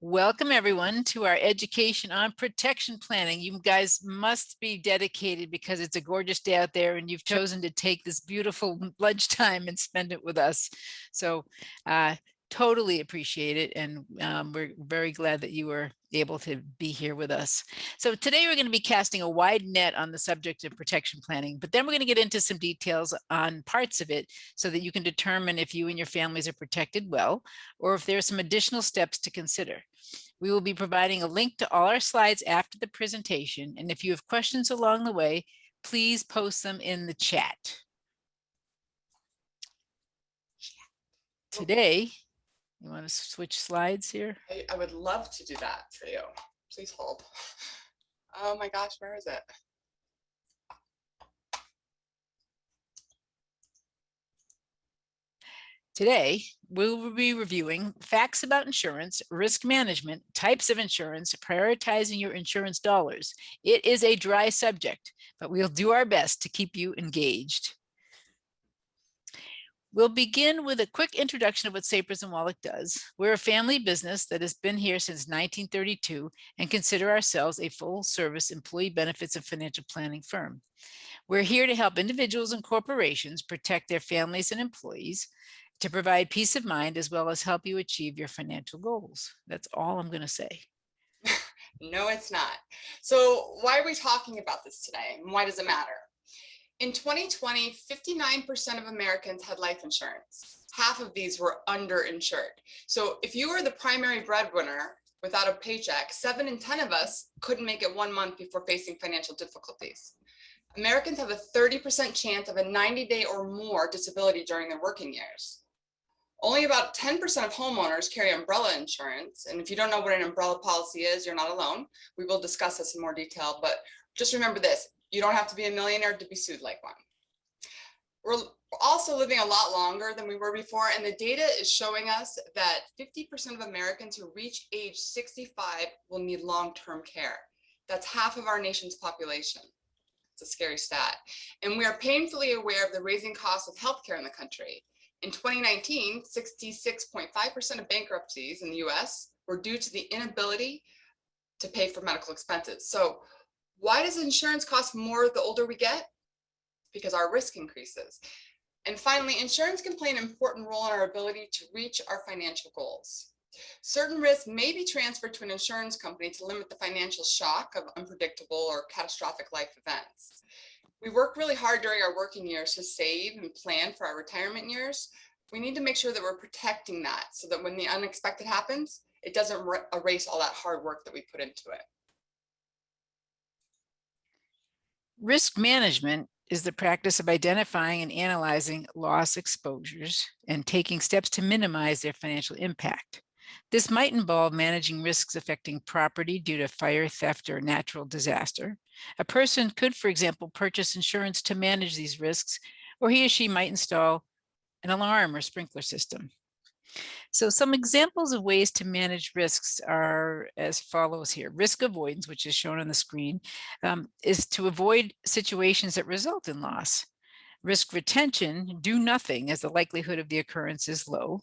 Welcome everyone to our education on protection planning. You guys must be dedicated because it's a gorgeous day out there and you've chosen to take this beautiful lunchtime and spend it with us. So totally appreciate it. And we're very glad that you were able to be here with us. So today we're going to be casting a wide net on the subject of protection planning, but then we're going to get into some details on parts of it so that you can determine if you and your families are protected well, or if there are some additional steps to consider. We will be providing a link to all our slides after the presentation, and if you have questions along the way, please post them in the chat. Today, you want to switch slides here? I would love to do that for you. Please hold. Oh my gosh, where is it? Today, we will be reviewing facts about insurance, risk management, types of insurance, prioritizing your insurance dollars. It is a dry subject, but we'll do our best to keep you engaged. We'll begin with a quick introduction of what Sapers and Wallach does. We're a family business that has been here since 1932 and consider ourselves a full-service employee benefits and financial planning firm. We're here to help individuals and corporations protect their families and employees, to provide peace of mind, as well as help you achieve your financial goals. That's all I'm going to say. No, it's not. So why are we talking about this today? And why does it matter? In 2020, 59% of Americans had life insurance. Half of these were underinsured. So if you were the primary breadwinner without a paycheck, 7 in 10 of us couldn't make it 1 month before facing financial difficulties. Americans have a 30% chance of a 90-day or more disability during their working years. Only about 10% of homeowners carry umbrella insurance. And if you don't know what an umbrella policy is, you're not alone. We will discuss this in more detail, but just remember this, you don't have to be a millionaire to be sued like one. We're also living a lot longer than we were before, and the data is showing us that 50% of Americans who reach age 65 will need long-term care. That's half of our nation's population. It's a scary stat. And we are painfully aware of the raising costs of healthcare in the country. In 2019, 66.5% of bankruptcies in the US were due to the inability to pay for medical expenses. So why does insurance cost more the older we get? Because our risk increases. And finally, insurance can play an important role in our ability to reach our financial goals. Certain risks may be transferred to an insurance company to limit the financial shock of unpredictable or catastrophic life events. We work really hard during our working years to save and plan for our retirement years. We need to make sure that we're protecting that so that when the unexpected happens, it doesn't erase all that hard work that we put into it. Risk management is the practice of identifying and analyzing loss exposures and taking steps to minimize their financial impact. This might involve managing risks affecting property due to fire, theft, or natural disaster. A person could, for example, purchase insurance to manage these risks, or he or she might install an alarm or sprinkler system. So some examples of ways to manage risks are as follows here. Risk avoidance, which is shown on the screen, is to avoid situations that result in loss. Risk retention, do nothing as the likelihood of the occurrence is low,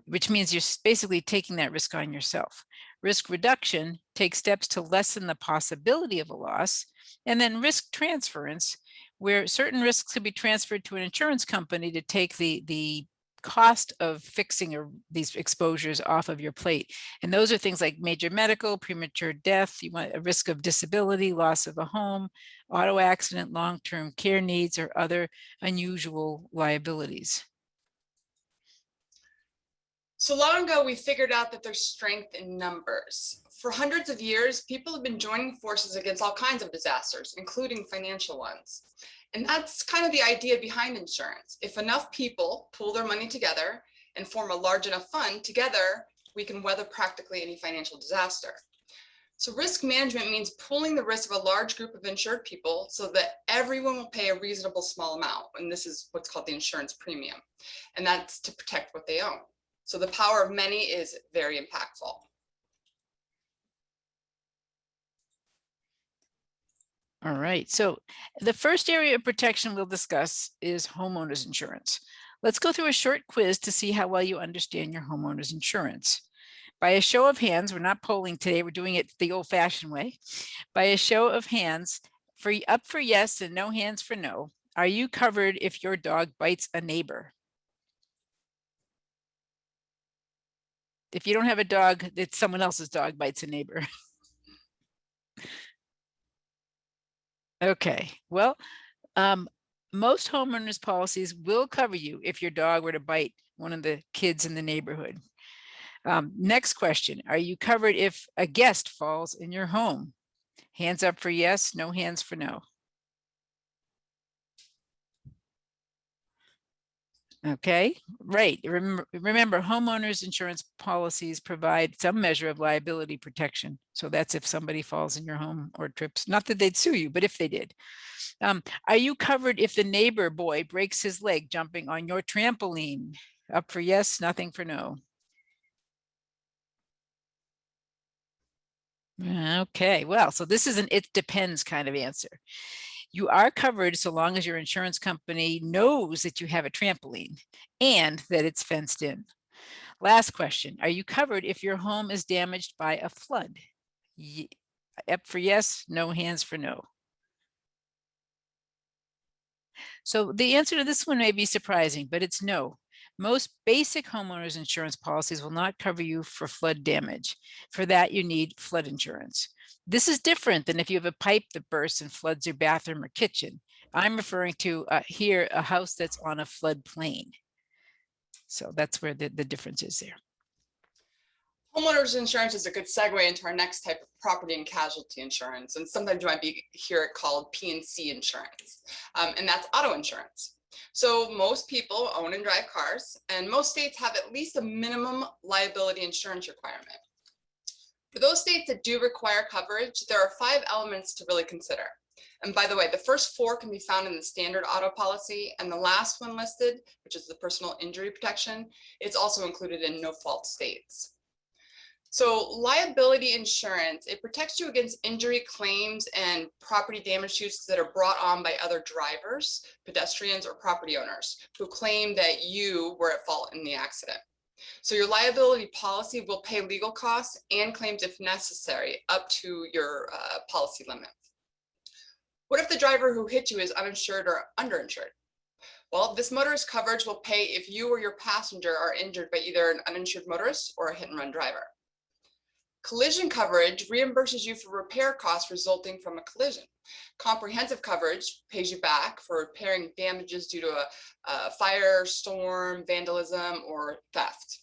which means you're basically taking that risk on yourself. Risk reduction, take steps to lessen the possibility of a loss. And then risk transference, where certain risks could be transferred to an insurance company to take the cost of fixing these exposures off of your plate. And those are things like major medical, premature death, you want a risk of disability, loss of a home, auto accident, long-term care needs, or other unusual liabilities. So long ago, we figured out that there's strength in numbers. For hundreds of years, people have been joining forces against all kinds of disasters, including financial ones. And that's kind of the idea behind insurance. If enough people pool their money together and form a large enough fund, together, we can weather practically any financial disaster. So risk management means pooling the risk of a large group of insured people so that everyone will pay a reasonable small amount. And this is what's called the insurance premium. And that's to protect what they own. So the power of many is very impactful. All right, so the first area of protection we'll discuss is homeowners insurance. Let's go through a short quiz to see how well you understand your homeowners insurance. By a show of hands, we're not polling today, we're doing it the old-fashioned way. By a show of hands, up for yes and no hands for no, are you covered if your dog bites a neighbor? If you don't have a dog, it's someone else's dog bites a neighbor. Okay, well, most homeowners policies will cover you if your dog were to bite one of the kids in the neighborhood. Next question, are you covered if a guest falls in your home? Hands up for yes, no hands for no. Okay, right. Remember, homeowners insurance policies provide some measure of liability protection. So that's if somebody falls in your home or trips, not that they'd sue you, but if they did. Are you covered if the neighbor boy breaks his leg jumping on your trampoline? Up for yes, nothing for no. Okay, well, so this is an it depends kind of answer. You are covered so long as your insurance company knows that you have a trampoline and that it's fenced in. Last question, are you covered if your home is damaged by a flood? Up for yes, no hands for no. So the answer to this one may be surprising, but it's no. Most basic homeowners insurance policies will not cover you for flood damage. For that, you need flood insurance. This is different than if you have a pipe that bursts and floods your bathroom or kitchen. I'm referring to here a house that's on a flood plain. So that's where the difference is there. Homeowners insurance is a good segue into our next type of property and casualty insurance. And sometimes you might hear it called P&C insurance, and that's auto insurance. So most people own and drive cars, and most states have at least a minimum liability insurance requirement. For those states that do require coverage, there are 5 elements to really consider. And by the way, the first 4 can be found in the standard auto policy, and the last one listed, which is the personal injury protection, it's also included in no-fault states. So liability insurance, it protects you against injury claims and property damage suits that are brought on by other drivers, pedestrians, or property owners who claim that you were at fault in the accident. So your liability policy will pay legal costs and claims if necessary up to your policy limit. What if the driver who hit you is uninsured or underinsured? Well, this motorist coverage will pay if you or your passenger are injured by either an uninsured motorist or a hit and run driver. Collision coverage reimburses you for repair costs resulting from a collision. Comprehensive coverage pays you back for repairing damages due to a fire, storm, vandalism, or theft.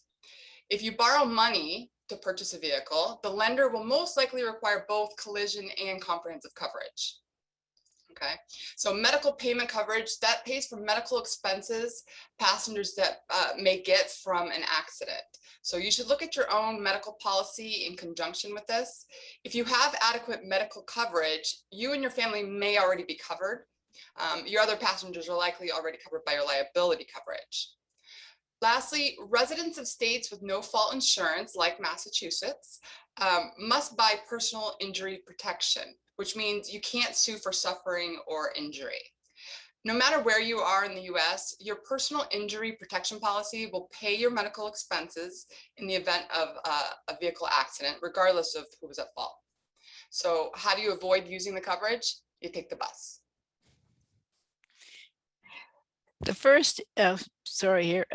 If you borrow money to purchase a vehicle, the lender will most likely require both collision and comprehensive coverage. Okay, so medical payment coverage, that pays for medical expenses passengers that may get from an accident. So you should look at your own medical policy in conjunction with this. If you have adequate medical coverage, you and your family may already be covered. Your other passengers are likely already covered by your liability coverage. Lastly, residents of states with no-fault insurance, like Massachusetts, must buy personal injury protection, which means you can't sue for suffering or injury. No matter where you are in the US, your personal injury protection policy will pay your medical expenses in the event of a vehicle accident, regardless of who was at fault. So how do you avoid using the coverage? You take the bus. The first, sorry here,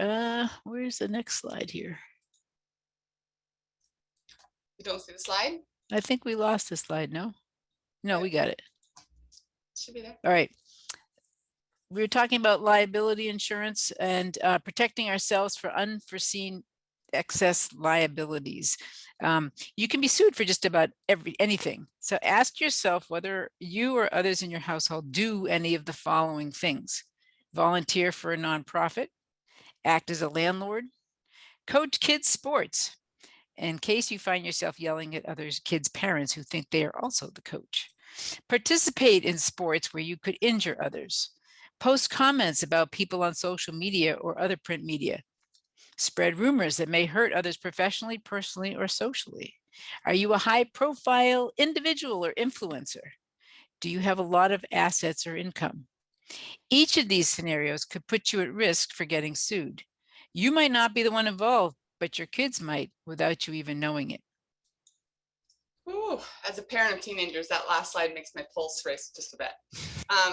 where's the next slide here? You don't see the slide? I think we lost the slide, no? No, we got it. Should be there. All right. We were talking about liability insurance and protecting ourselves for unforeseen excess liabilities. You can be sued for just about anything. So ask yourself whether you or others in your household do any of the following things: volunteer for a nonprofit, act as a landlord, coach kids' sports, in case you find yourself yelling at other kids' parents who think they are also the coach. Participate in sports where you could injure others. Post comments about people on social media or other print media. Spread rumors that may hurt others professionally, personally, or socially. Are you a high-profile individual or influencer? Do you have a lot of assets or income? Each of these scenarios could put you at risk for getting sued. You might not be the one involved, but your kids might without you even knowing it. Ooh, as a parent of teenagers, that last slide makes my pulse race just a bit.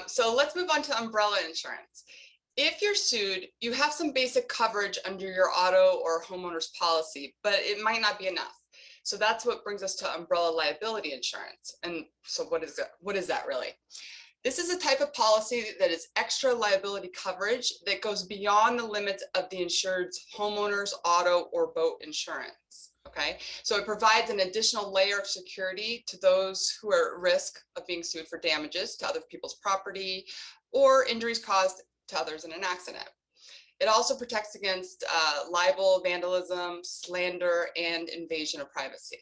So let's move on to umbrella insurance. If you're sued, you have some basic coverage under your auto or homeowner's policy, but it might not be enough. So that's what brings us to umbrella liability insurance. And so what is that? What is that really? This is a type of policy that is extra liability coverage that goes beyond the limits of the insured's homeowner's auto or boat insurance. Okay, so it provides an additional layer of security to those who are at risk of being sued for damages to other people's property or injuries caused to others in an accident. It also protects against libel, vandalism, slander, and invasion of privacy.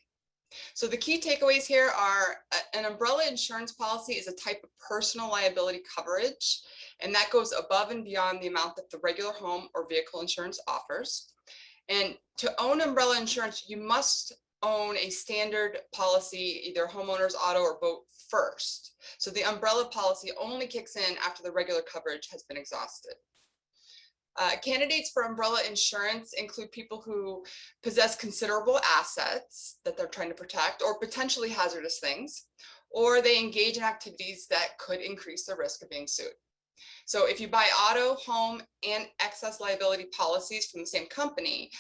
So the key takeaways here are an umbrella insurance policy is a type of personal liability coverage, and that goes above and beyond the amount that the regular home or vehicle insurance offers. And to own umbrella insurance, you must own a standard policy, either homeowner's auto or boat first. So the umbrella policy only kicks in after the regular coverage has been exhausted. Candidates for umbrella insurance include people who possess considerable assets that they're trying to protect or potentially hazardous things, or they engage in activities that could increase the risk of being sued. So if you buy auto, home, and excess liability policies from the same company,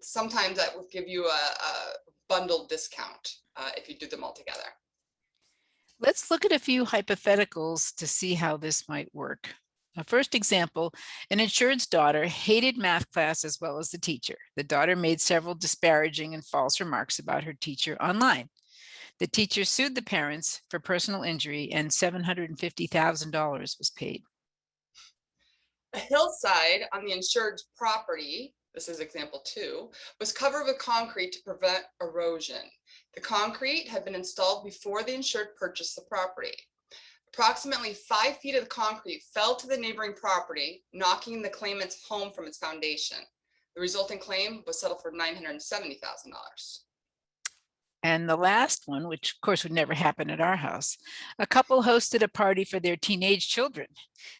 sometimes that will give you a bundled discount if you do them all together. Let's look at a few hypotheticals to see how this might work. A first example, an insured's daughter hated math class as well as the teacher. The daughter made several disparaging and false remarks about her teacher online. The teacher sued the parents for personal injury and $750,000 was paid. A hillside on the insured's property, this is example 2, was covered with concrete to prevent erosion. The concrete had been installed before the insured purchased the property. Approximately 5 feet of the concrete fell to the neighboring property, knocking the claimant's home from its foundation. The resulting claim was settled for $970,000. And the last one, which of course would never happen at our house, a couple hosted a party for their teenage children.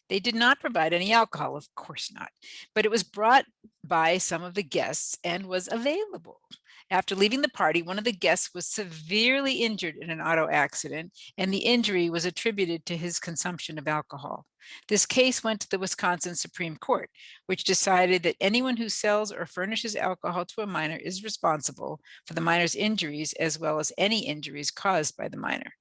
They did not provide any alcohol, of course not, but it was brought by some of the guests and was available. After leaving the party, one of the guests was severely injured in an auto accident, and the injury was attributed to his consumption of alcohol. This case went to the Wisconsin Supreme Court, which decided that anyone who sells or furnishes alcohol to a minor is responsible for the minor's injuries as well as any injuries caused by the minor.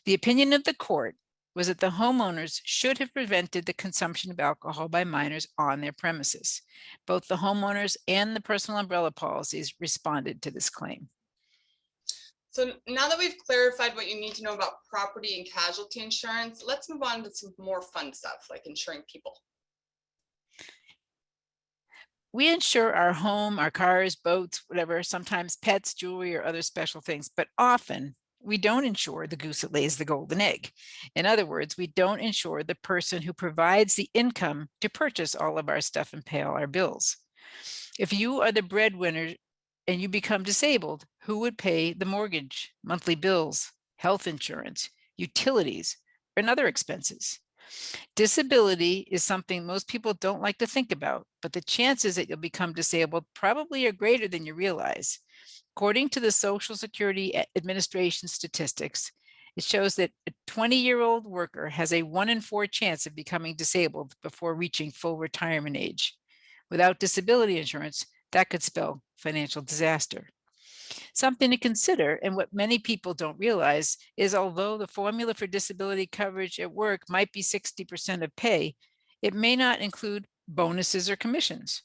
The opinion of the court was that the homeowners should have prevented the consumption of alcohol by minors on their premises. Both the homeowners and the personal umbrella policies responded to this claim. So now that we've clarified what you need to know about property and casualty insurance, let's move on to some more fun stuff like insuring people. We insure our home, our cars, boats, whatever, sometimes pets, jewelry, or other special things, but often we don't insure the goose that lays the golden egg. In other words, we don't insure the person who provides the income to purchase all of our stuff and pay all our bills. If you are the breadwinner and you become disabled, who would pay the mortgage, monthly bills, health insurance, utilities, and other expenses? Disability is something most people don't like to think about, but the chances that you'll become disabled probably are greater than you realize. According to the Social Security Administration statistics, it shows that a 20-year-old worker has a 1 in 4 chance of becoming disabled before reaching full retirement age. Without disability insurance, that could spell financial disaster. Something to consider, and what many people don't realize, is although the formula for disability coverage at work might be 60% of pay, it may not include bonuses or commissions.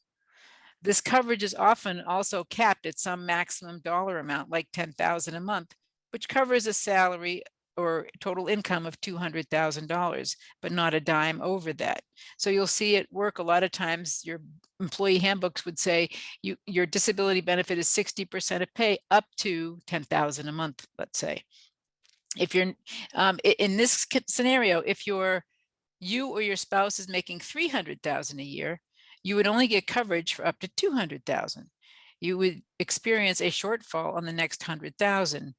This coverage is often also capped at some maximum dollar amount, like $10,000 a month, which covers a salary or total income of $200,000, but not a dime over that. So you'll see at work a lot of times your employee handbooks would say your disability benefit is 60% of pay up to $10,000 a month, let's say. If you're in this scenario, if you or your spouse is making $300,000 a year, you would only get coverage for up to $200,000. You would experience a shortfall on the next $100,000,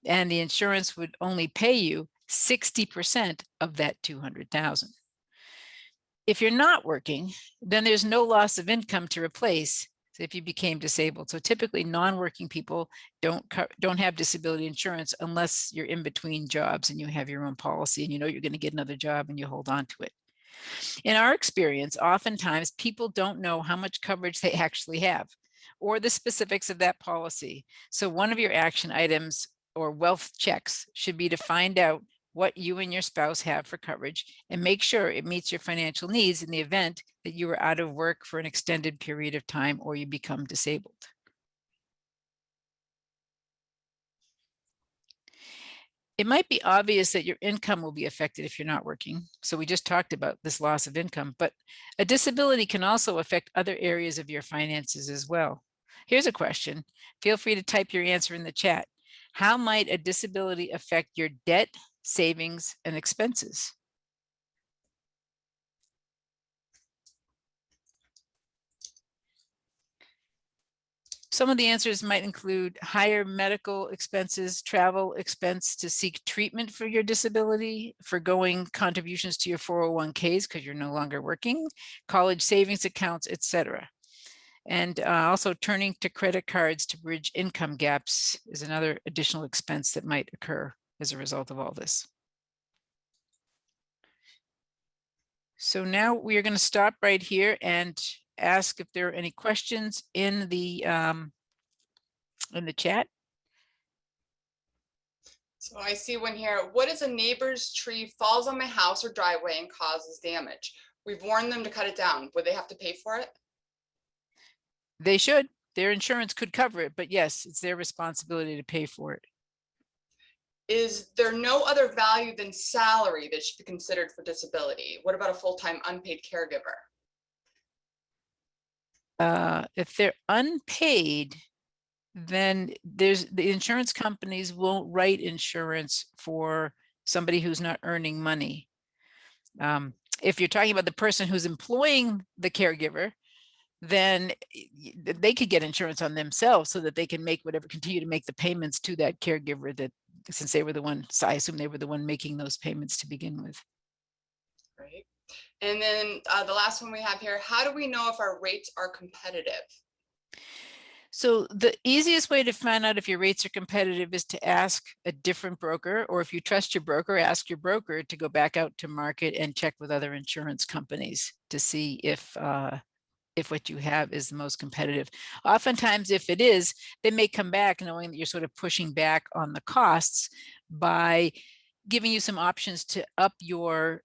and the insurance would only pay you 60% of that $200,000. If you're not working, then there's no loss of income to replace, So if you became disabled. So typically non-working people don't have disability insurance unless you're in between jobs and you have your own policy and you know you're going to get another job and you hold on to it. In our experience, oftentimes people don't know how much coverage they actually have or the specifics of that policy. So one of your action items or wealth checks should be to find out what you and your spouse have for coverage and make sure it meets your financial needs in the event that you are out of work for an extended period of time or you become disabled. It might be obvious that your income will be affected if you're not working. So we just talked about this loss of income, but a disability can also affect other areas of your finances as well. Here's a question. Feel free to type your answer in the chat. How might a disability affect your debt, savings, and expenses? Some of the answers might include higher medical expenses, travel expense to seek treatment for your disability, forgoing contributions to your 401ks because you're no longer working, college savings accounts, etc. And also turning to credit cards to bridge income gaps is another additional expense that might occur as a result of all this. So now we are going to stop right here and ask if there are any questions in the chat. So I see one here. What if a neighbor's tree falls on my house or driveway and causes damage? We've warned them to cut it down. Would they have to pay for it? They should. Their insurance could cover it, but yes, it's their responsibility to pay for it. Is there no other value than salary that should be considered for disability? What about a full-time unpaid caregiver? If they're unpaid, then the insurance companies won't write insurance for somebody who's not earning money. If you're talking about the person who's employing the caregiver, then they could get insurance on themselves so that they can continue to make the payments to that caregiver, that since they were the one, so I assume they were the one making those payments to begin with. Right. And then the last one we have here, how do we know if our rates are competitive? So the easiest way to find out if your rates are competitive is to ask a different broker, or if you trust your broker, ask your broker to go back out to market and check with other insurance companies to see if what you have is the most competitive. Oftentimes, if it is, they may come back knowing that you're sort of pushing back on the costs by giving you some options to up your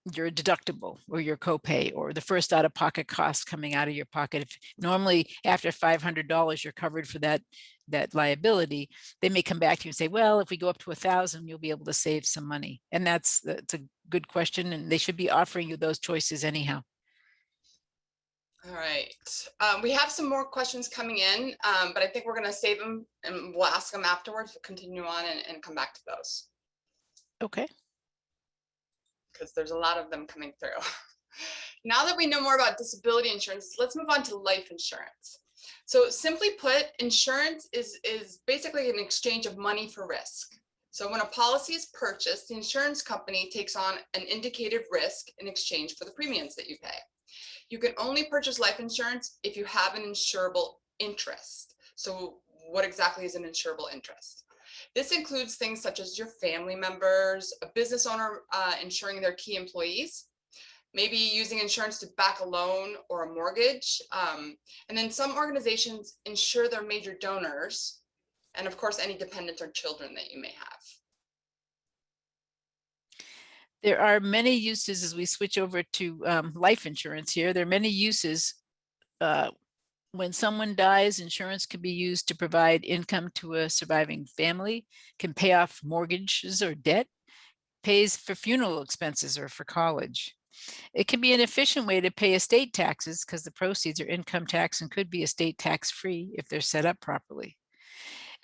deductible or your copay or the first out-of-pocket cost coming out of your pocket. If normally after $500 you're covered for that liability, they may come back to you and say, well, if we go up to 1,000, you'll be able to save some money. And that's a good question, and they should be offering you those choices anyhow. All right. We have some more questions coming in, but I think we're going to save them and we'll ask them afterwards. We'll continue on and come back to those. Okay. Because there's a lot of them coming through. Now that we know more about disability insurance, let's move on to life insurance. So simply put, insurance is basically an exchange of money for risk. So when a policy is purchased, the insurance company takes on an indicated risk in exchange for the premiums that you pay. You can only purchase life insurance if you have an insurable interest. So what exactly is an insurable interest? This includes things such as your family members, a business owner insuring their key employees, maybe using insurance to back a loan or a mortgage. And then some organizations insure their major donors, and of course, any dependents or children that you may have. There are many uses as we switch over to life insurance here. There are many uses. When someone dies, insurance can be used to provide income to a surviving family, can pay off mortgages or debt, pays for funeral expenses or for college. It can be an efficient way to pay estate taxes because the proceeds are income tax and could be estate tax free if they're set up properly.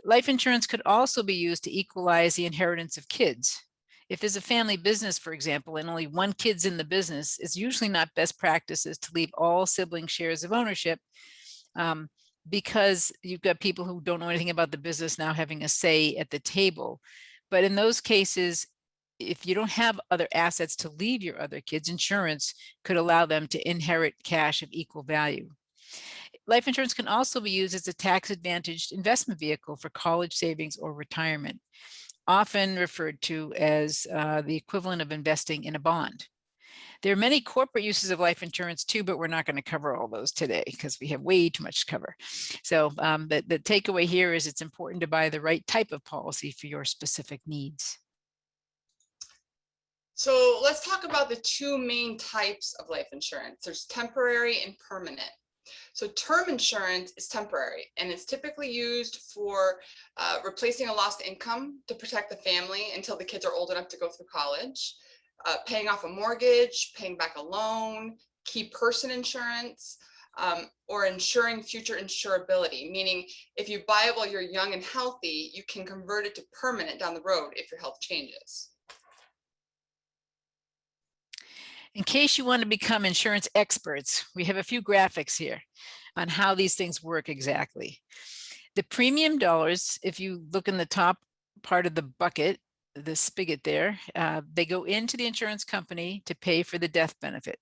Life insurance could also be used to equalize the inheritance of kids. If there's a family business, for example, and only one kid's in the business, it's usually not best practices to leave all sibling shares of ownership, because you've got people who don't know anything about the business now having a say at the table. But in those cases, if you don't have other assets to leave your other kids, insurance could allow them to inherit cash of equal value. Life insurance can also be used as a tax-advantaged investment vehicle for college savings or retirement, often referred to as the equivalent of investing in a bond. There are many corporate uses of life insurance too, but we're not going to cover all those today because we have way too much to cover. So the takeaway here is it's important to buy the right type of policy for your specific needs. So let's talk about the two main types of life insurance. There's temporary and permanent. So term insurance is temporary, and it's typically used for replacing a lost income to protect the family until the kids are old enough to go through college, paying off a mortgage, paying back a loan, key person insurance, or ensuring future insurability, meaning if you buy it while you're young and healthy, you can convert it to permanent down the road if your health changes. In case you want to become insurance experts, we have a few graphics here on how these things work exactly. The premium dollars, if you look in the top part of the bucket, the spigot there, they go into the insurance company to pay for the death benefit.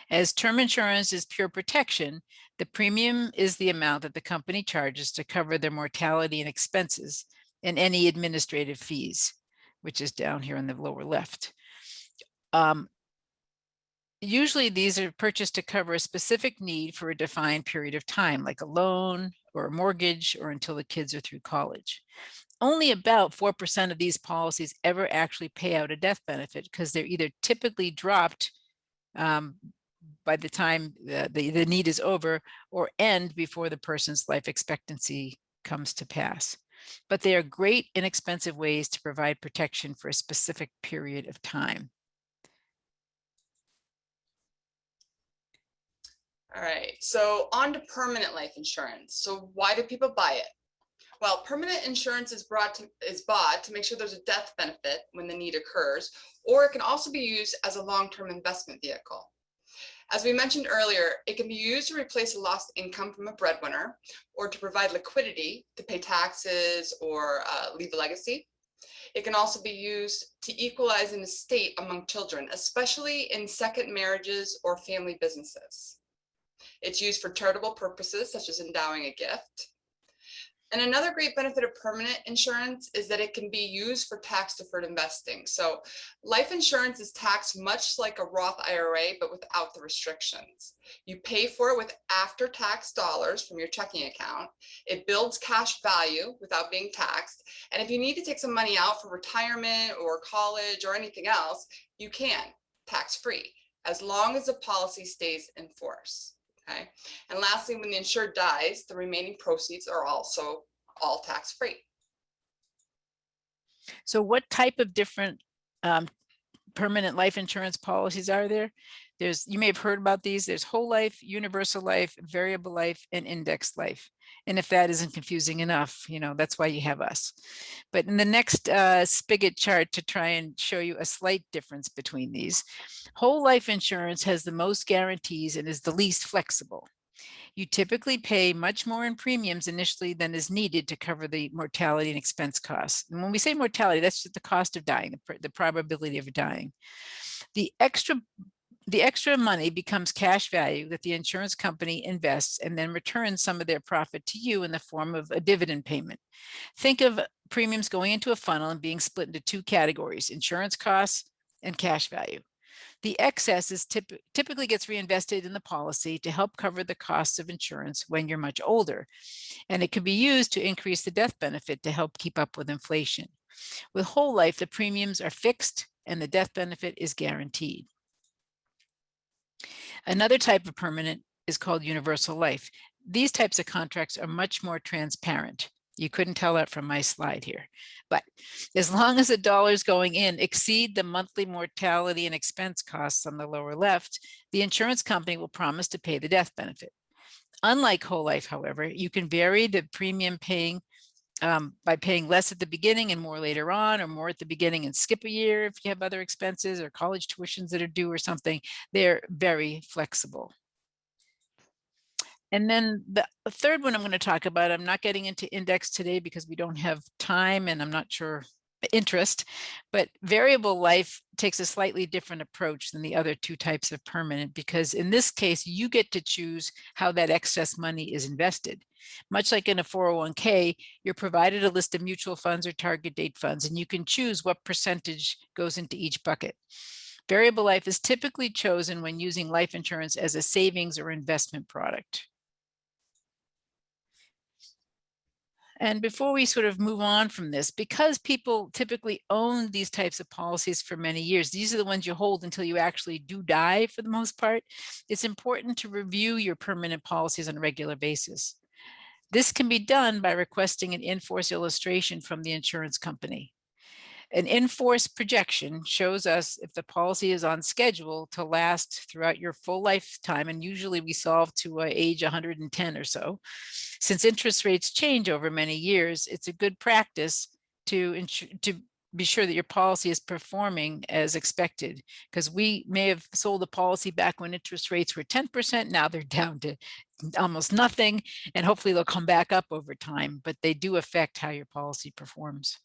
As term insurance is pure protection, the premium is the amount that the company charges to cover their mortality and expenses and any administrative fees, which is down here on the lower left. Usually these are purchased to cover a specific need for a defined period of time, like a loan or a mortgage or until the kids are through college. Only about 4% of these policies ever actually pay out a death benefit because they're either typically dropped by the time the need is over or end before the person's life expectancy comes to pass. But they are great, inexpensive ways to provide protection for a specific period of time. All right, so on to permanent life insurance. So why do people buy it? Well, permanent insurance is bought to make sure there's a death benefit when the need occurs, or it can also be used as a long-term investment vehicle. As we mentioned earlier, it can be used to replace a lost income from a breadwinner or to provide liquidity to pay taxes or leave a legacy. It can also be used to equalize an estate among children, especially in second marriages or family businesses. It's used for charitable purposes, such as endowing a gift. And another great benefit of permanent insurance is that it can be used for tax-deferred investing. So life insurance is taxed much like a Roth IRA, but without the restrictions. You pay for it with after-tax dollars from your checking account. It builds cash value without being taxed. And if you need to take some money out for retirement or college or anything else, you can, tax-free, as long as the policy stays in force. Okay. And lastly, when the insured dies, the remaining proceeds are also all tax-free. So what type of different permanent life insurance policies are there? You may have heard about these. There's whole life, universal life, variable life, and indexed life. And if that isn't confusing enough, that's why you have us. But in the next spigot chart to try and show you a slight difference between these, whole life insurance has the most guarantees and is the least flexible. You typically pay much more in premiums initially than is needed to cover the mortality and expense costs. And when we say mortality, that's just the cost of dying, the probability of dying. The extra money becomes cash value that the insurance company invests and then returns some of their profit to you in the form of a dividend payment. Think of premiums going into a funnel and being split into two categories: insurance costs and cash value. The excess is typically gets reinvested in the policy to help cover the costs of insurance when you're much older, and it can be used to increase the death benefit to help keep up with inflation. With whole life, the premiums are fixed and the death benefit is guaranteed. Another type of permanent is called universal life. These types of contracts are much more transparent. You couldn't tell that from my slide here. But as long as the dollars going in exceed the monthly mortality and expense costs on the lower left, the insurance company will promise to pay the death benefit. Unlike whole life, however, you can vary the premium paying by paying less at the beginning and more later on, or more at the beginning and skip a year if you have other expenses or college tuitions that are due or something. They're very flexible. And then the third one I'm going to talk about, I'm not getting into index today because we don't have time and I'm not sure interest, but variable life takes a slightly different approach than the other two types of permanent, because in this case, you get to choose how that excess money is invested. Much like in a 401k, you're provided a list of mutual funds or target date funds, and you can choose what percentage goes into each bucket. Variable life is typically chosen when using life insurance as a savings or investment product. And before we sort of move on from this, because people typically own these types of policies for many years, these are the ones you hold until you actually do die for the most part, it's important to review your permanent policies on a regular basis. This can be done by requesting an in-force illustration from the insurance company. An in-force projection shows us if the policy is on schedule to last throughout your full lifetime, and usually we solve to age 110 or so. Since interest rates change over many years, it's a good practice to be sure that your policy is performing as expected, because we may have sold a policy back when interest rates were 10%. Now they're down to almost nothing, and hopefully they'll come back up over time, but they do affect how your policy performs.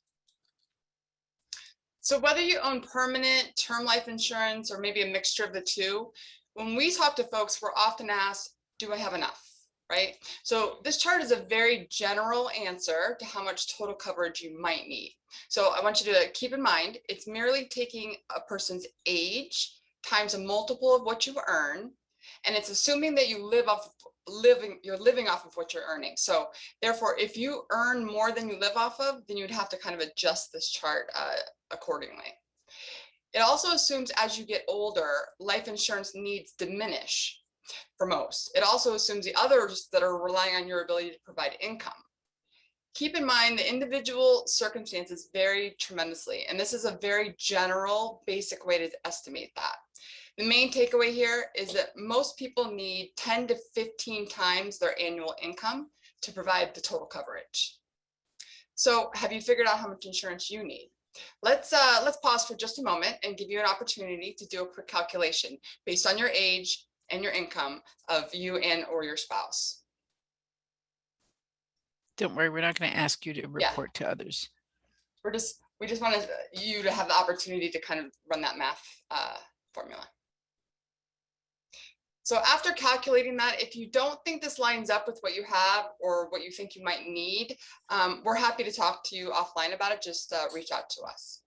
So whether you own permanent, term life insurance, or maybe a mixture of the two, when we talk to folks, we're often asked, do I have enough? Right? So this chart is a very general answer to how much total coverage you might need. So I want you to keep in mind, it's merely taking a person's age times a multiple of what you earn, and it's assuming that you you're living off of what you're earning. So therefore, if you earn more than you live off of, then you'd have to kind of adjust this chart accordingly. It also assumes as you get older, life insurance needs diminish for most. It also assumes the others that are relying on your ability to provide income. Keep in mind the individual circumstances vary tremendously, and this is a very general, basic way to estimate that. The main takeaway here is that most people need 10 to 15 times their annual income to provide the total coverage. So have you figured out how much insurance you need? Let's pause for just a moment and give you an opportunity to do a quick calculation based on your age and your income of you and or your spouse. Don't worry, we're not going to ask you to report to others. We just wanted you to have the opportunity to kind of run that math formula. So after calculating that, if you don't think this lines up with what you have or what you think you might need, we're happy to talk to you offline about it. Just reach out to us.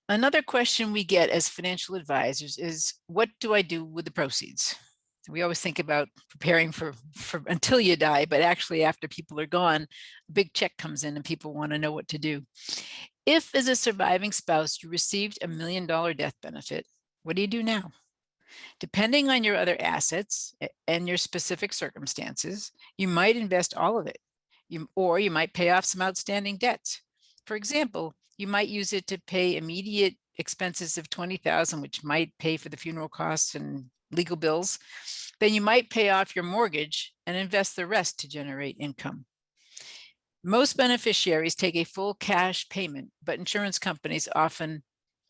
Another question we get as financial advisors is, what do I do with the proceeds? We always think about preparing for until you die, but actually after people are gone, a big check comes in and people want to know what to do. If as a surviving spouse, you received $1 million death benefit, what do you do now? Depending on your other assets and your specific circumstances, you might invest all of it, or you might pay off some outstanding debts. For example, you might use it to pay immediate expenses of $20,000, which might pay for the funeral costs and legal bills. Then you might pay off your mortgage and invest the rest to generate income. Most beneficiaries take a full cash payment, but insurance companies often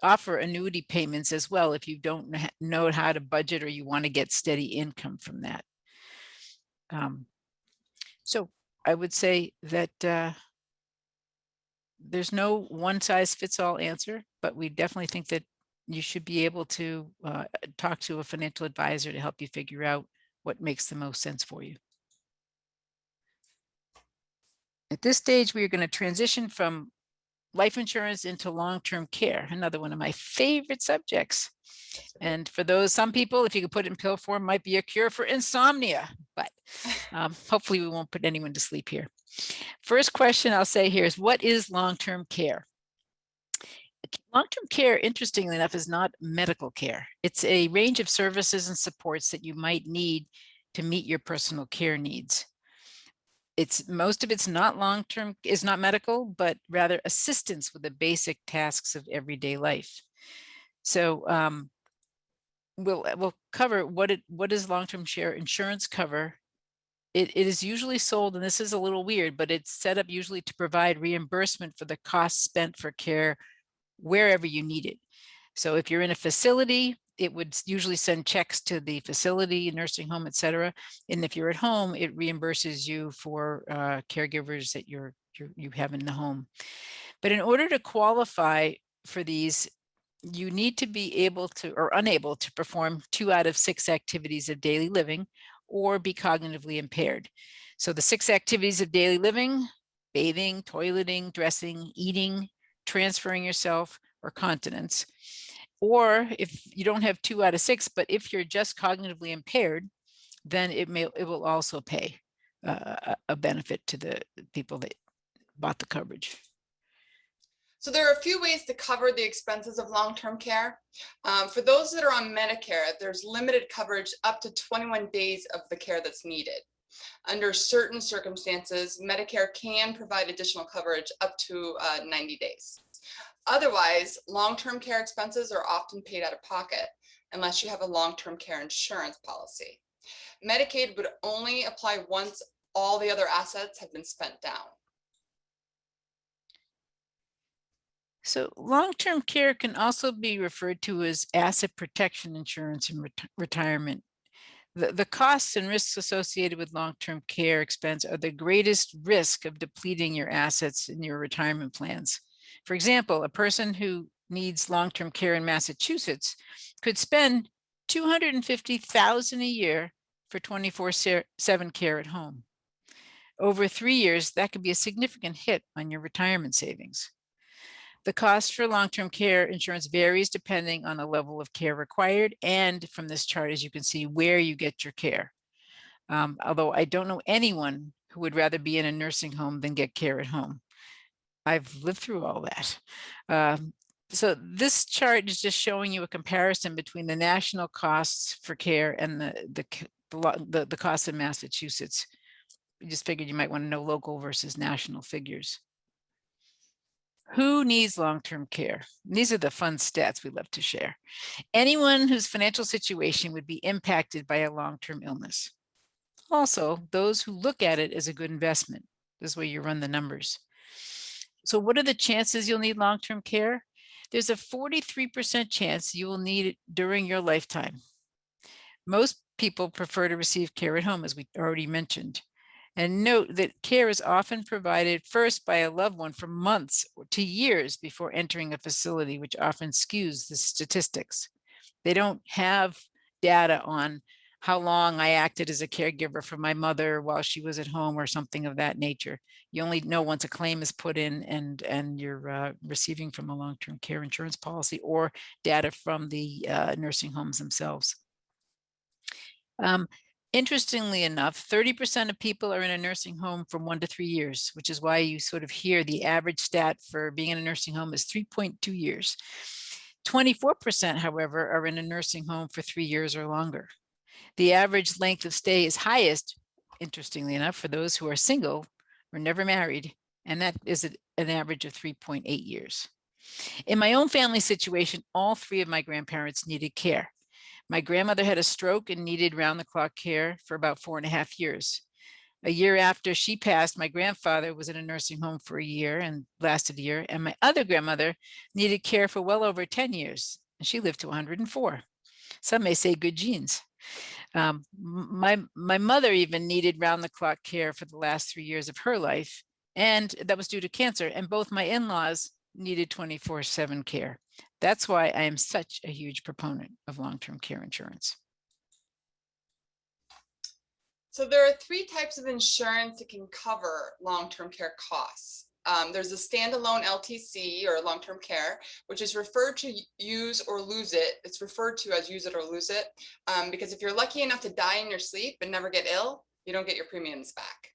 offer annuity payments as well if you don't know how to budget or you want to get steady income from that. So I would say that there's no one size fits all answer, but we definitely think that you should be able to talk to a financial advisor to help you figure out what makes the most sense for you. At this stage, we are going to transition from life insurance into long-term care, another one of my favorite subjects. And for some people, if you could put it in pill form, might be a cure for insomnia, but hopefully we won't put anyone to sleep here. First question I'll say here is, what is long-term care? Long-term care, interestingly enough, is not medical care. It's a range of services and supports that you might need to meet your personal care needs. Most of it's not long-term, is not medical, but rather assistance with the basic tasks of everyday life. So we'll cover what is long-term care insurance cover. It is usually sold, and this is a little weird, but it's set up usually to provide reimbursement for the costs spent for care wherever you need it. So if you're in a facility, it would usually send checks to the facility, nursing home, et cetera. And if you're at home, it reimburses you for caregivers that you're you have in the home. But in order to qualify for these, you need to be able to or unable to perform 2 out of 6 activities of daily living or be cognitively impaired. So the 6 activities of daily living: bathing, toileting, dressing, eating, transferring yourself, or continence. Or if you don't have 2 out of 6, but if you're just cognitively impaired, then it will also pay a benefit to the people that bought the coverage. So there are a few ways to cover the expenses of long-term care. For those that are on Medicare, there's limited coverage up to 21 days of the care that's needed. Under certain circumstances, Medicare can provide additional coverage up to 90 days. Otherwise, long-term care expenses are often paid out of pocket unless you have a long-term care insurance policy. Medicaid would only apply once all the other assets have been spent down. So long-term care can also be referred to as asset protection insurance in retirement. The costs and risks associated with long-term care expense are the greatest risk of depleting your assets in your retirement plans. For example, a person who needs long-term care in Massachusetts could spend $250,000 a year for 24/7 care at home. Over 3 years, that could be a significant hit on your retirement savings. The cost for long-term care insurance varies depending on the level of care required, and from this chart, as you can see, where you get your care. Although I don't know anyone who would rather be in a nursing home than get care at home. I've lived through all that. So this chart is just showing you a comparison between the national costs for care and the costs in Massachusetts. We just figured you might want to know local versus national figures. Who needs long-term care? These are the fun stats we love to share. Anyone whose financial situation would be impacted by a long-term illness. Also, those who look at it as a good investment. This is where you run the numbers. So what are the chances you'll need long-term care? There's a 43% chance you will need it during your lifetime. Most people prefer to receive care at home, as we already mentioned. And note that care is often provided first by a loved one for months to years before entering a facility, which often skews the statistics. They don't have data on how long I acted as a caregiver for my mother while she was at home or something of that nature. You only know once a claim is put in and you're receiving from a long-term care insurance policy or data from the nursing homes themselves. Interestingly enough, 30% of people are in a nursing home from 1 to 3 years, which is why you sort of hear the average stat for being in a nursing home is 3.2 years. 24%, however, are in a nursing home for 3 years or longer. The average length of stay is highest, interestingly enough, for those who are single or never married, and that is an average of 3.8 years. In my own family situation, all 3 of my grandparents needed care. My grandmother had a stroke and needed round-the-clock care for about 4.5 years. A year after she passed, my grandfather was in a nursing home for a year and lasted a year, and my other grandmother needed care for well over 10 years, and she lived to 104. Some may say good genes. My mother even needed round-the-clock care for the last 3 years of her life, and that was due to cancer, and both my in-laws needed 24/7 care. That's why I am such a huge proponent of long-term care insurance. So there are 3 types of insurance that can cover long-term care costs. There's a standalone LTC or long-term care, which is referred to use or lose it. It's referred to as use it or lose it, because if you're lucky enough to die in your sleep and never get ill, you don't get your premiums back.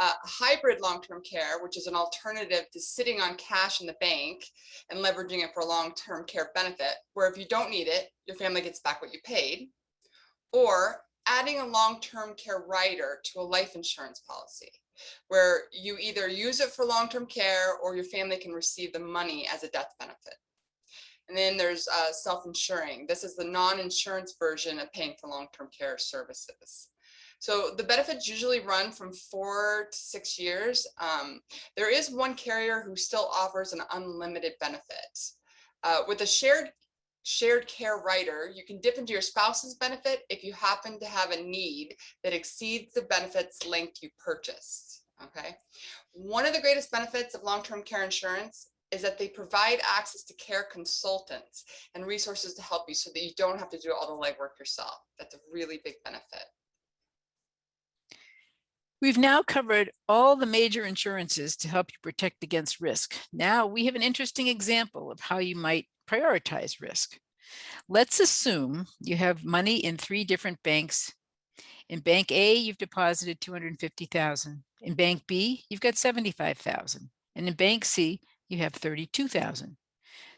Hybrid long-term care, which is an alternative to sitting on cash in the bank and leveraging it for long-term care benefit, where if you don't need it, your family gets back what you paid. Or adding a long-term care rider to a life insurance policy, where you either use it for long-term care or your family can receive the money as a death benefit. And then there's self-insuring. This is the non-insurance version of paying for long-term care services. So the benefits usually run from 4 to 6 years. There is one carrier who still offers an unlimited benefit. With a shared care rider, you can dip into your spouse's benefit if you happen to have a need that exceeds the benefits length you purchased. Okay. One of the greatest benefits of long-term care insurance is that they provide access to care consultants and resources to help you so that you don't have to do all the legwork yourself. That's a really big benefit. We've now covered all the major insurances to help you protect against risk. Now we have an interesting example of how you might prioritize risk. Let's assume you have money in 3 different banks. In Bank A, you've deposited 250,000. In Bank B, you've got 75,000. And in Bank C, you have 32,000.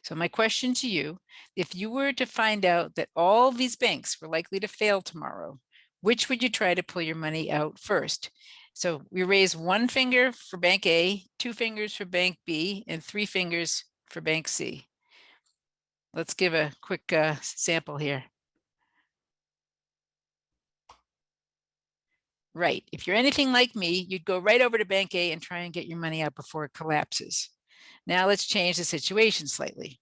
So my question to you, if you were to find out that all these banks were likely to fail tomorrow, which would you try to pull your money out first? So we raise 1 finger for Bank A, 2 fingers for Bank B, and 3 fingers for Bank C. Let's give a quick sample here. Right. If you're anything like me, you'd go right over to Bank A and try and get your money out before it collapses. Now let's change the situation slightly.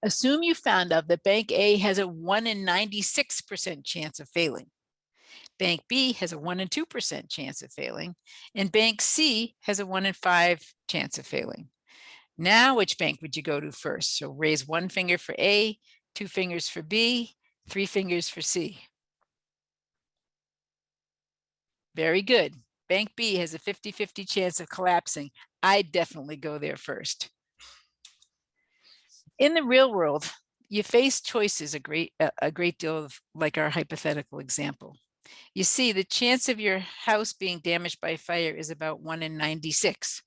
Assume you found out that Bank A has a 1 in 96% chance of failing. Bank B has a 1 in 2% chance of failing, and Bank C has a 1 in 5 chance of failing. Now, which bank would you go to first? So raise 1 finger for A, 2 fingers for B, 3 fingers for C. Very good. Bank B has a 50-50 chance of collapsing. I'd definitely go there first. In the real world, you face choices a great deal of like our hypothetical example. You see, the chance of your house being damaged by fire is about 1 in 96.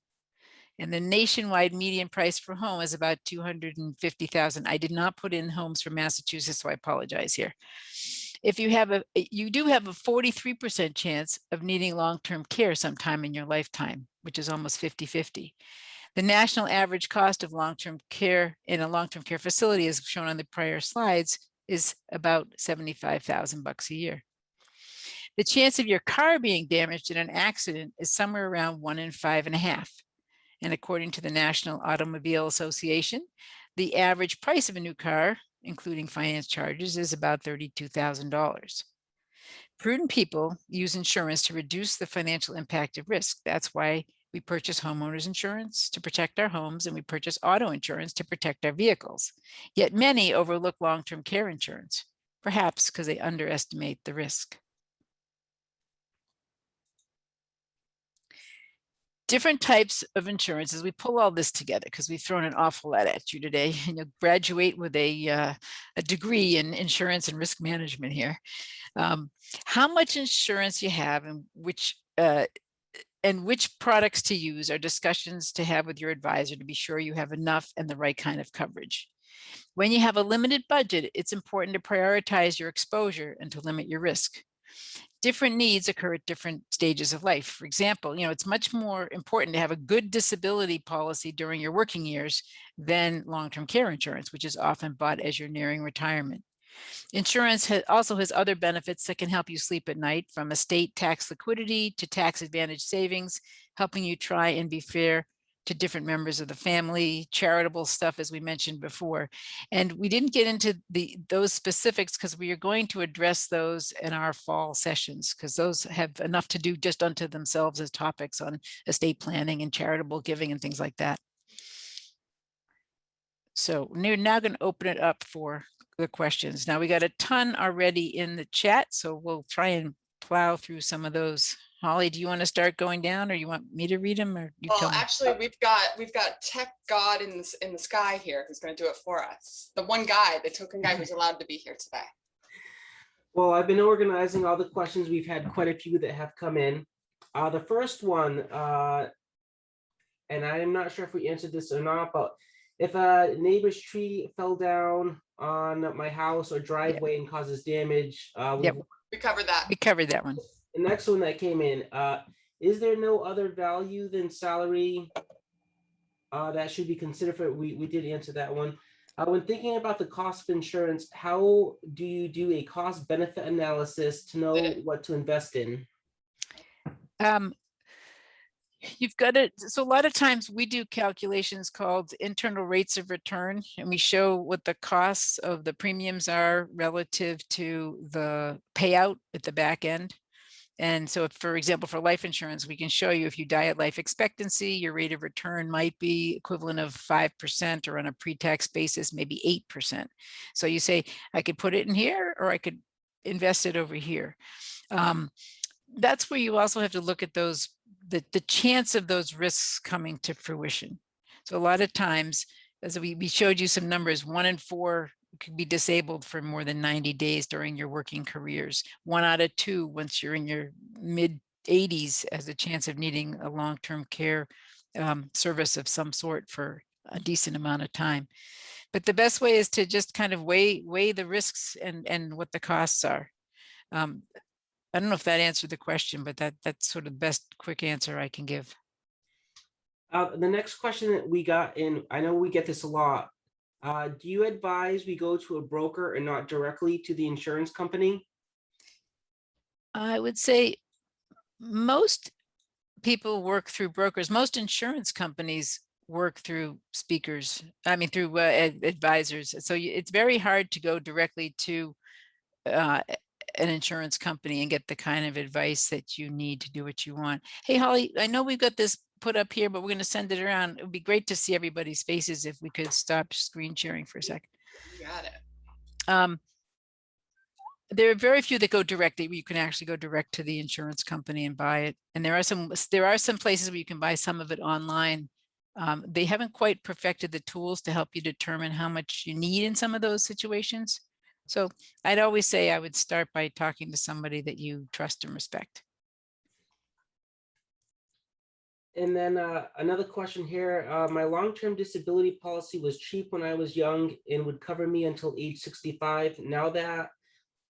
And the nationwide median price for home is about 250,000. I did not put in homes for Massachusetts, so I apologize here. If you do have a 43% chance of needing long-term care sometime in your lifetime, which is almost 50-50. The national average cost of long-term care in a long-term care facility, as shown on the prior slides, is about $75,000 a year. The chance of your car being damaged in an accident is somewhere around 1 in 5.5. And according to the National Automobile Association, the average price of a new car, including finance charges, is about $32,000. Prudent people use insurance to reduce the financial impact of risk. That's why we purchase homeowners insurance to protect our homes, and we purchase auto insurance to protect our vehicles. Yet many overlook long-term care insurance, perhaps because they underestimate the risk. Different types of insurances. We pull all this together because we've thrown an awful lot at you today, and you'll graduate with a degree in insurance and risk management here. How much insurance you have and which products to use are discussions to have with your advisor to be sure you have enough and the right kind of coverage. When you have a limited budget, it's important to prioritize your exposure and to limit your risk. Different needs occur at different stages of life. For example, it's much more important to have a good disability policy during your working years than long-term care insurance, which is often bought as you're nearing retirement. Insurance also has other benefits that can help you sleep at night, from estate tax liquidity to tax advantage savings, helping you try and be fair to different members of the family, charitable stuff, as we mentioned before. And we didn't get into those specifics because we are going to address those in our fall sessions, because those have enough to do just unto themselves as topics on estate planning and charitable giving and things like that. So we're now going to open it up for the questions. Now we got a ton already in the chat, so we'll try and plow through some of those. Holly, do you want to start going down, or you want me to read them, or you tell me? Well, actually, we've got tech god in the sky here who's going to do it for us. The one guy, the token guy who's allowed to be here today. Well, I've been organizing all the questions. We've had quite a few that have come in. The first one, and I'm not sure if we answered this or not, but if a neighbor's tree fell down on my house or driveway and causes damage, we covered that. We covered that one. The next one that came in, is there no other value than salary that should be considered for? We did answer that one. When thinking about the cost of insurance, how do you do a cost benefit analysis to know what to invest in? You've got to, so a lot of times we do calculations called internal rates of return, and we show what the costs of the premiums are relative to the payout at the back end. And so if, for example, for life insurance, we can show you if you die at life expectancy, your rate of return might be equivalent of 5%, or on a pre-tax basis, maybe 8%. So you say, I could put it in here, or I could invest it over here. That's where you also have to look at those, the chance of those risks coming to fruition. So a lot of times, as we showed you some numbers, 1 in 4 could be disabled for more than 90 days during your working careers. 1 out of 2, once you're in your mid 80s, has a chance of needing a long-term care service of some sort for a decent amount of time. But the best way is to just kind of weigh the risks and what the costs are. I don't know if that answered the question, but that's sort of the best quick answer I can give. The next question that we got in, I know we get this a lot. Do you advise we go to a broker and not directly to the insurance company? I would say most people work through brokers. Most insurance companies work through through advisors. So it's very hard to go directly to an insurance company and get the kind of advice that you need to do what you want. Hey, Holly, I know we've got this put up here, but we're going to send it around. It would be great to see everybody's faces if we could stop screen sharing for a second. You got it. There are very few that go directly, where you can actually go direct to the insurance company and buy it. And there are some places where you can buy some of it online. They haven't quite perfected the tools to help you determine how much you need in some of those situations. So I'd always say I would start by talking to somebody that you trust and respect. And then another question here. My long-term disability policy was cheap when I was young and would cover me until age 65. Now that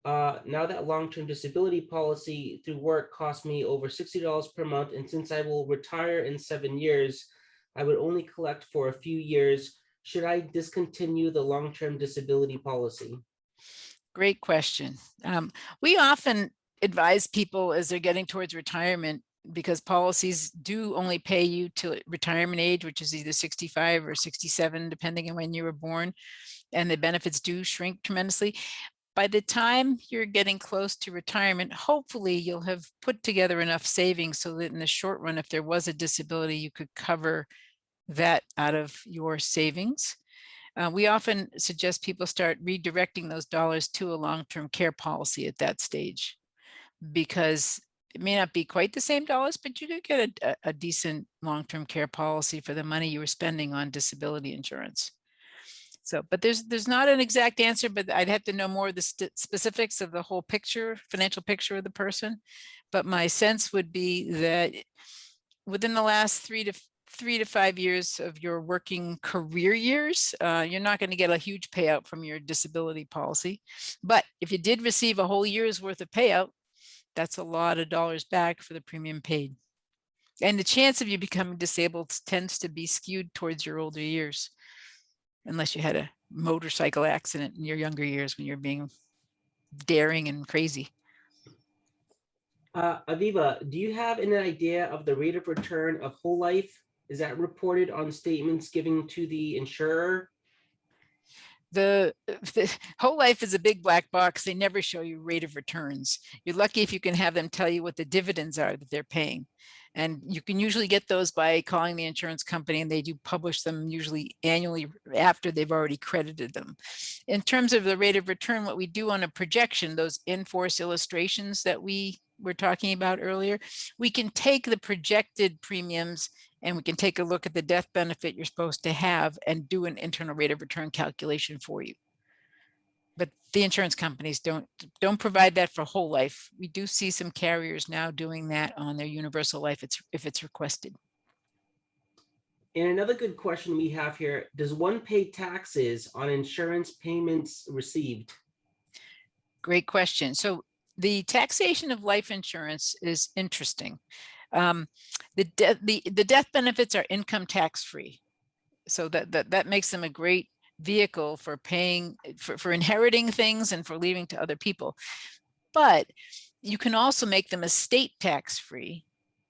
long-term disability policy through work costs me over $60 per month, and since I will retire in 7 years, I would only collect for a few years. Should I discontinue the long-term disability policy? Great question. We often advise people as they're getting towards retirement, because policies do only pay you to retirement age, which is either 65 or 67, depending on when you were born, and the benefits do shrink tremendously. By the time you're getting close to retirement, hopefully you'll have put together enough savings so that in the short run, if there was a disability, you could cover that out of your savings. We often suggest people start redirecting those dollars to a long-term care policy at that stage, because it may not be quite the same dollars, but you could get a decent long-term care policy for the money you were spending on disability insurance. So, but there's not an exact answer, but I'd have to know more of the specifics of the whole picture, financial picture of the person. But my sense would be that within the last 3 to 5 years of your working career years, you're not going to get a huge payout from your disability policy. But if you did receive a whole year's worth of payout, that's a lot of dollars back for the premium paid. And the chance of you becoming disabled tends to be skewed towards your older years, unless you had a motorcycle accident in your younger years when you're being daring and crazy. Aviva, do you have an idea of the rate of return of whole life? Is that reported on statements given to the insurer? The whole life is a big black box. They never show you rate of returns. You're lucky if you can have them tell you what the dividends are that they're paying. And you can usually get those by calling the insurance company, and they do publish them usually annually after they've already credited them. In terms of the rate of return, what we do on a projection, those in-force illustrations that we were talking about earlier, we can take the projected premiums and we can take a look at the death benefit you're supposed to have and do an internal rate of return calculation for you. But the insurance companies don't provide that for whole life. We do see some carriers now doing that on their universal life if it's requested. And another good question we have here, does one pay taxes on insurance payments received? Great question. So the taxation of life insurance is interesting. The death benefits are income tax free. So that makes them a great vehicle for paying, for inheriting things and for leaving to other people. But you can also make them estate tax free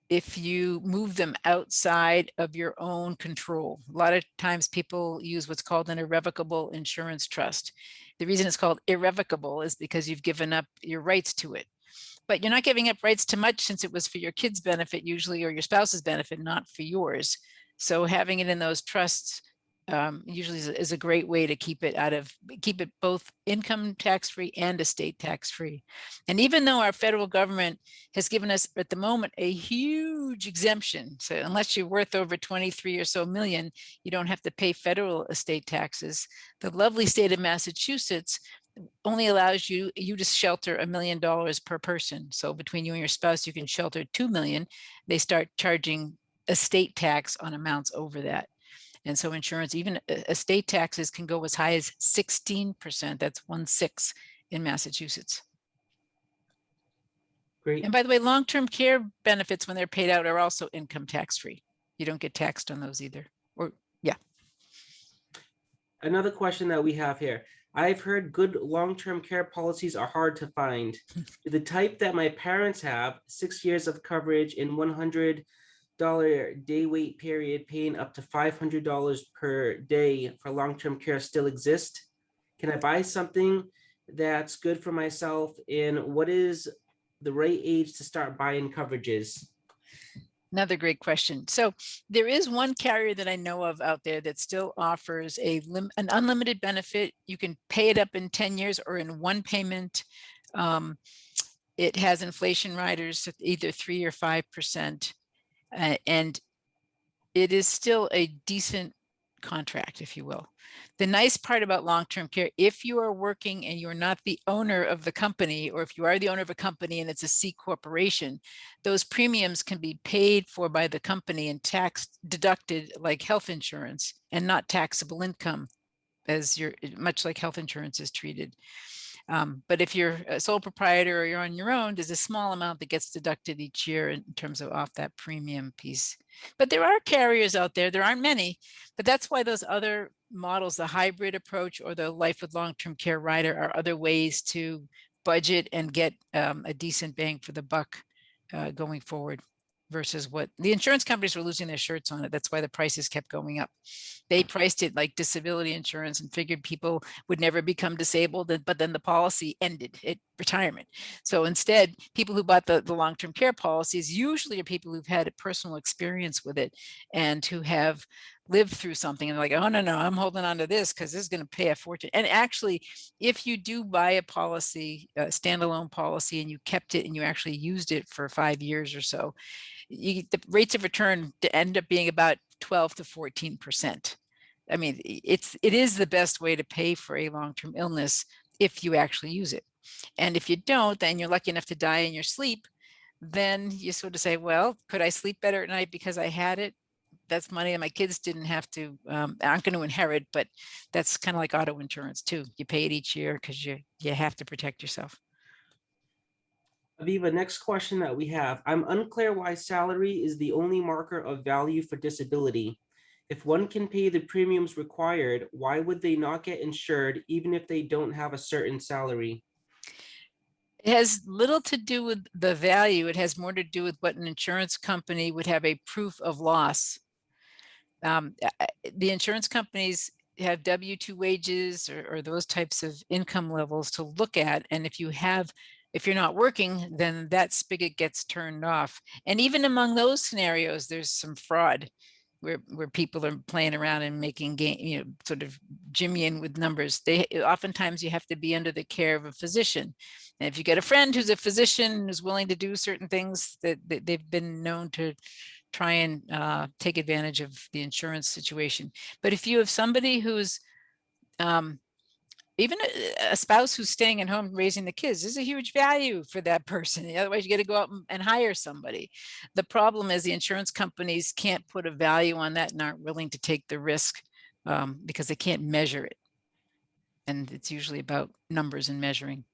if you move them outside of your own control. A lot of times people use what's called an irrevocable insurance trust. The reason it's called irrevocable is because you've given up your rights to it. but you're not giving up rights to much since it was for your kids' benefit usually, or your spouse's benefit, not for yours. So having it in those trusts usually is a great way to keep it both income tax-free and estate tax-free. And even though our federal government has given us at the moment a huge exemption, so unless you're worth over 23 or so million, you don't have to pay federal estate taxes. The lovely state of Massachusetts only allows you to shelter $1 million per person. So between you and your spouse, you can shelter 2 million. They start charging estate tax on amounts over that. And so insurance, even estate taxes, can go as high as 16%. That's 1/6 in Massachusetts. Great. And by the way, long-term care benefits, when they're paid out, are also income tax-free. You don't get taxed on those either. Or yeah. Another question that we have here. I've heard good long-term care policies are hard to find. The type that my parents have, 6 years of coverage in $100 day wait period, paying up to $500 per day for long-term care, still exist? Can I buy something that's good for myself? And what is the right age to start buying coverages? Another great question. So there is one carrier that I know of out there that still offers an unlimited benefit. You can pay it up in 10 years or in one payment. It has inflation riders, either 3 or 5%. And it is still a decent contract, if you will. The nice part about long-term care, if you are working and you're not the owner of the company, or if you are the owner of a company and it's a C corporation, those premiums can be paid for by the company and tax deducted like health insurance, and not taxable income, as much like health insurance is treated. But if you're a sole proprietor or you're on your own, there's a small amount that gets deducted each year in terms of off that premium piece. But there are carriers out there, there aren't many, but that's why those other models, the hybrid approach or the life with long-term care rider, are other ways to budget and get a decent bang for the buck going forward, versus what the insurance companies were losing their shirts on it. That's why the prices kept going up. They priced it like disability insurance and figured people would never become disabled, but then the policy ended at retirement. So instead, people who bought the long-term care policies usually are people who've had a personal experience with it and who have lived through something and like, oh, no, I'm holding on to this because this is going to pay a fortune. And actually, if you do buy a policy, a standalone policy, and you kept it and you actually used it for 5 years or so, the rates of return to end up being about 12 to 14%. I mean, it is the best way to pay for a long-term illness if you actually use it. And if you don't, then you're lucky enough to die in your sleep, then you sort of say, well, could I sleep better at night because I had it? That's money that my kids didn't have to, aren't going to inherit, but that's kind of like auto insurance too. You pay it each year because you have to protect yourself. Aviva, next question that we have. I'm unclear why salary is the only marker of value for disability. If one can pay the premiums required, why would they not get insured even if they don't have a certain salary? It has little to do with the value. It has more to do with what an insurance company would have a proof of loss. The insurance companies have W-2 wages or those types of income levels to look at. And if you're not working, then that spigot gets turned off. And even among those scenarios, there's some fraud where people are playing around and making game, sort of jimmying with numbers. Oftentimes you have to be under the care of a physician. And if you get a friend who's a physician who's willing to do certain things, that they've been known to try and take advantage of the insurance situation. But if you have somebody who's even a spouse who's staying at home raising the kids, is a huge value for that person. Otherwise, you got to go out and hire somebody. The problem is the insurance companies can't put a value on that and aren't willing to take the risk because they can't measure it. And it's usually about numbers and measuring.